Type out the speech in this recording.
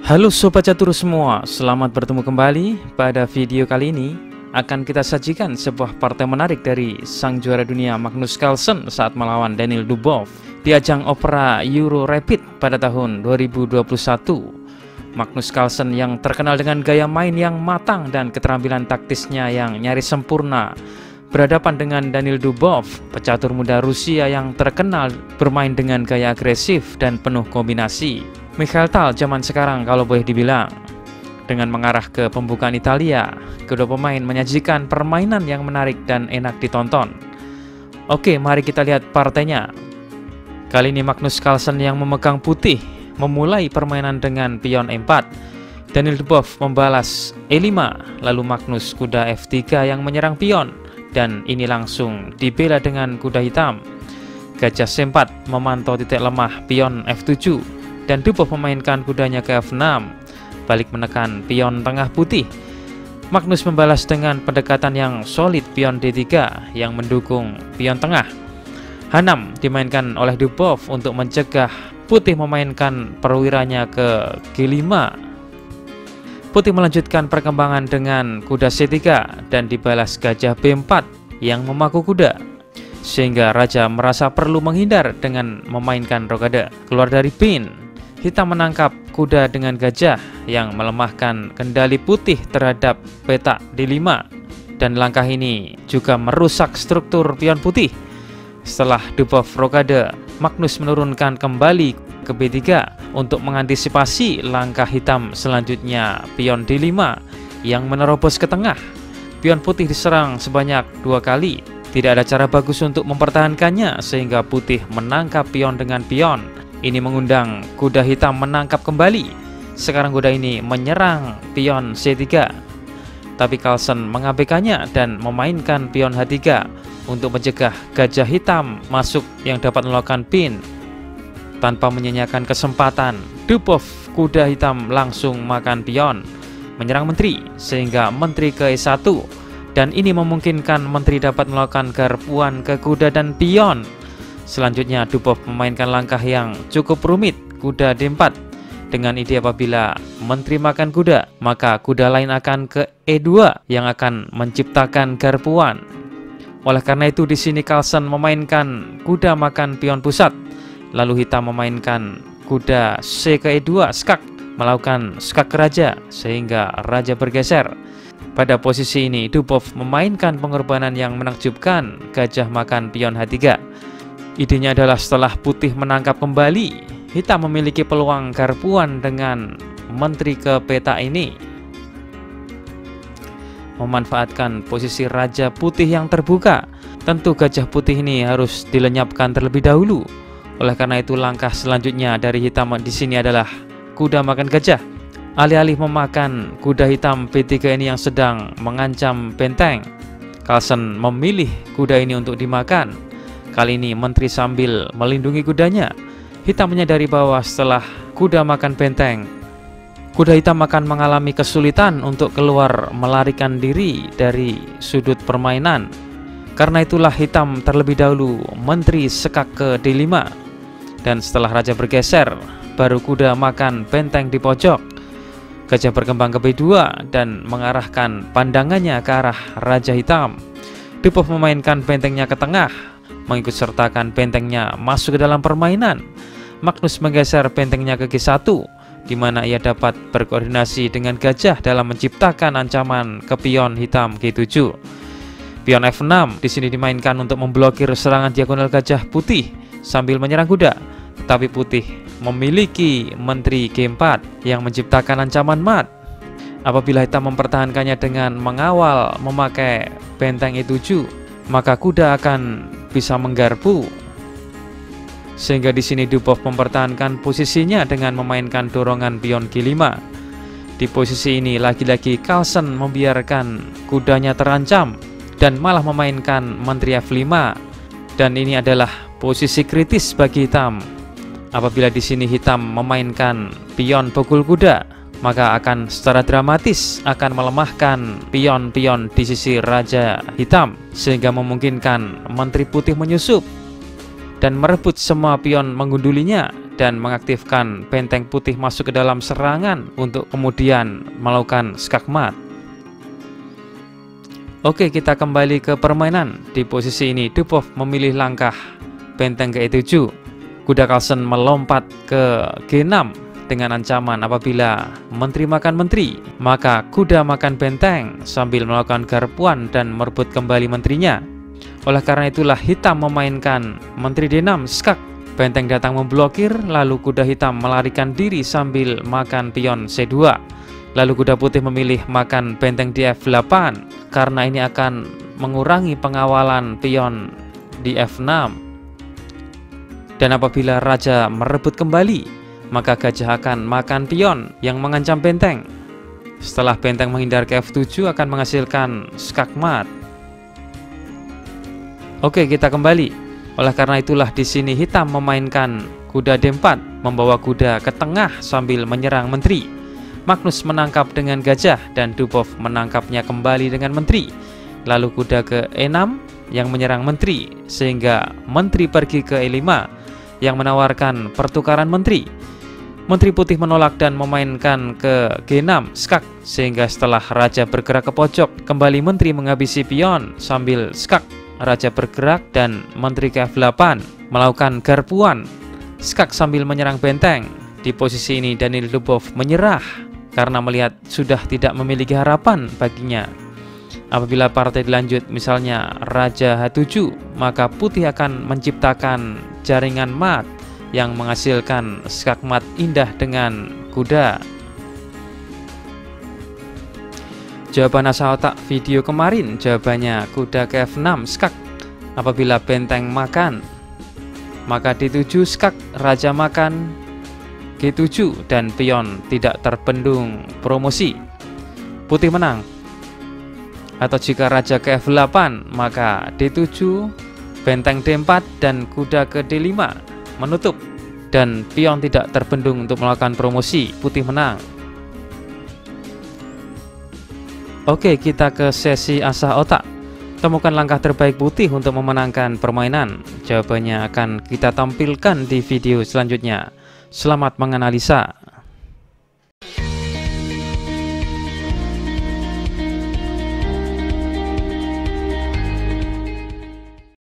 Halo Sobat Catur semua, selamat bertemu kembali. Pada video kali ini akan kita sajikan sebuah partai menarik dari sang juara dunia Magnus Carlsen saat melawan Daniel Dubois di ajang Opera Euro Rapid pada tahun 2021. Magnus Carlsen yang terkenal dengan gaya main yang matang dan keterampilan taktisnya yang nyaris sempurna berhadapan dengan Daniel Dubois, pecatur muda Rusia yang terkenal bermain dengan gaya agresif dan penuh kombinasi. Michael Tal zaman sekarang kalau boleh dibilang. Dengan mengarah ke pembukaan Italia, kedua pemain menyajikan permainan yang menarik dan enak ditonton. Oke, mari kita lihat partainya. Kali ini Magnus Carlsen yang memegang putih memulai permainan dengan pion E4. Daniel Dubois membalas E5, lalu Magnus kuda F3 yang menyerang pion, dan ini langsung dibela dengan kuda hitam. Gajah C4 memantau titik lemah pion F7. Dan Dubois memainkan kudanya ke F6, balik menekan pion tengah putih. Magnus membalas dengan pendekatan yang solid pion D3 yang mendukung pion tengah. H6 dimainkan oleh Dubois untuk mencegah putih memainkan perwiranya ke G5. Putih melanjutkan perkembangan dengan kuda C3 dan dibalas gajah B4 yang memaku kuda, sehingga raja merasa perlu menghindar dengan memainkan rokade. Keluar dari pin, hitam menangkap kuda dengan gajah yang melemahkan kendali putih terhadap petak D5, dan langkah ini juga merusak struktur pion putih. Setelah Dubois rokade, Magnus menurunkan kembali ke B3 untuk mengantisipasi langkah hitam selanjutnya pion D5 yang menerobos ke tengah. Pion putih diserang sebanyak 2 kali. Tidak ada cara bagus untuk mempertahankannya sehingga putih menangkap pion dengan pion. Ini mengundang kuda hitam menangkap kembali. Sekarang kuda ini menyerang pion C3, tapi Carlsen mengabaikannya dan memainkan pion H3 untuk mencegah gajah hitam masuk yang dapat melakukan pin. Tanpa menyanyiakan kesempatan, Dubois kuda hitam langsung makan pion, menyerang menteri sehingga menteri ke E1, dan ini memungkinkan menteri dapat melakukan garpuan ke kuda dan pion. Selanjutnya Dubois memainkan langkah yang cukup rumit, kuda D4, dengan ide apabila menteri makan kuda, maka kuda lain akan ke E2 yang akan menciptakan garpuan. Oleh karena itu di sini Carlsen memainkan kuda makan pion pusat, lalu hitam memainkan kuda C ke E2 skak, melakukan skak ke raja sehingga raja bergeser. Pada posisi ini Dubois memainkan pengorbanan yang menakjubkan, gajah makan pion H3. Idenya adalah setelah putih menangkap kembali, hitam memiliki peluang garpuan dengan menteri ke peta ini. Memanfaatkan posisi raja putih yang terbuka, tentu gajah putih ini harus dilenyapkan terlebih dahulu. Oleh karena itu langkah selanjutnya dari hitam di sini adalah kuda makan gajah. Alih-alih memakan kuda hitam B3 ini yang sedang mengancam benteng, Carlsen memilih kuda ini untuk dimakan. Kali ini menteri sambil melindungi kudanya. Hitam menyadari bahwa setelah kuda makan benteng, kuda hitam akan mengalami kesulitan untuk keluar melarikan diri dari sudut permainan. Karena itulah hitam terlebih dahulu menteri sekak ke D5, dan setelah raja bergeser, baru kuda makan benteng di pojok. Gajah berkembang ke B2 dan mengarahkan pandangannya ke arah raja hitam. Dubois memainkan bentengnya ke tengah, mengikut sertakan bentengnya masuk ke dalam permainan. Magnus menggeser bentengnya ke G1, di mana ia dapat berkoordinasi dengan gajah dalam menciptakan ancaman ke pion hitam G7. Pion F6 di sini dimainkan untuk memblokir serangan diagonal gajah putih sambil menyerang kuda, tetapi putih memiliki menteri G4 yang menciptakan ancaman mat. Apabila hitam mempertahankannya dengan mengawal memakai benteng E7, maka kuda akan bisa menggarpu. Sehingga di sini Dubois mempertahankan posisinya dengan memainkan dorongan pion G5. Di posisi ini lagi-lagi Carlsen membiarkan kudanya terancam dan malah memainkan menteri F5. Dan ini adalah posisi kritis bagi hitam. Apabila di sini hitam memainkan pion pukul kuda, maka akan secara dramatis akan melemahkan pion-pion di sisi raja hitam, sehingga memungkinkan menteri putih menyusup dan merebut semua pion mengundulinya dan mengaktifkan benteng putih masuk ke dalam serangan untuk kemudian melakukan skakmat. Oke, kita kembali ke permainan. Di posisi ini Dubov memilih langkah benteng ke E7. Kuda Carlsen melompat ke G6 dengan ancaman apabila menteri makan menteri, maka kuda makan benteng sambil melakukan garpuan dan merebut kembali menterinya. Oleh karena itulah hitam memainkan menteri D6 skak. Benteng datang memblokir, lalu kuda hitam melarikan diri sambil makan pion C2. Lalu kuda putih memilih makan benteng di F8 karena ini akan mengurangi pengawalan pion di F6. Dan apabila raja merebut kembali, maka gajah akan makan pion yang mengancam benteng. Setelah benteng menghindar ke F7 akan menghasilkan skakmat. Oke, kita kembali. Oleh karena itulah di sini hitam memainkan kuda D4, membawa kuda ke tengah sambil menyerang menteri. Magnus menangkap dengan gajah dan Dubov menangkapnya kembali dengan menteri. Lalu kuda ke E6 yang menyerang menteri, sehingga menteri pergi ke E5 yang menawarkan pertukaran menteri. Menteri putih menolak dan memainkan ke G6 skak, sehingga setelah raja bergerak ke pojok, kembali menteri menghabisi pion sambil skak. Raja bergerak dan menteri ke F8 melakukan garpuan skak sambil menyerang benteng. Di posisi ini Danil Dubov menyerah karena melihat sudah tidak memiliki harapan baginya. Apabila partai dilanjut misalnya Raja H7, maka putih akan menciptakan jaringan mat yang menghasilkan skakmat indah dengan kuda. Jawaban asal otak video kemarin, jawabannya kuda ke F6 skak. Apabila benteng makan, maka D7 skak, raja makan G7 dan pion tidak terbendung promosi. Putih menang. Atau jika raja ke F8, maka D7, benteng D4 dan kuda ke D5 menutup dan pion tidak terbendung untuk melakukan promosi. Putih menang. Oke, kita ke sesi asah otak. Temukan langkah terbaik putih untuk memenangkan permainan. Jawabannya akan kita tampilkan di video selanjutnya. Selamat menganalisa.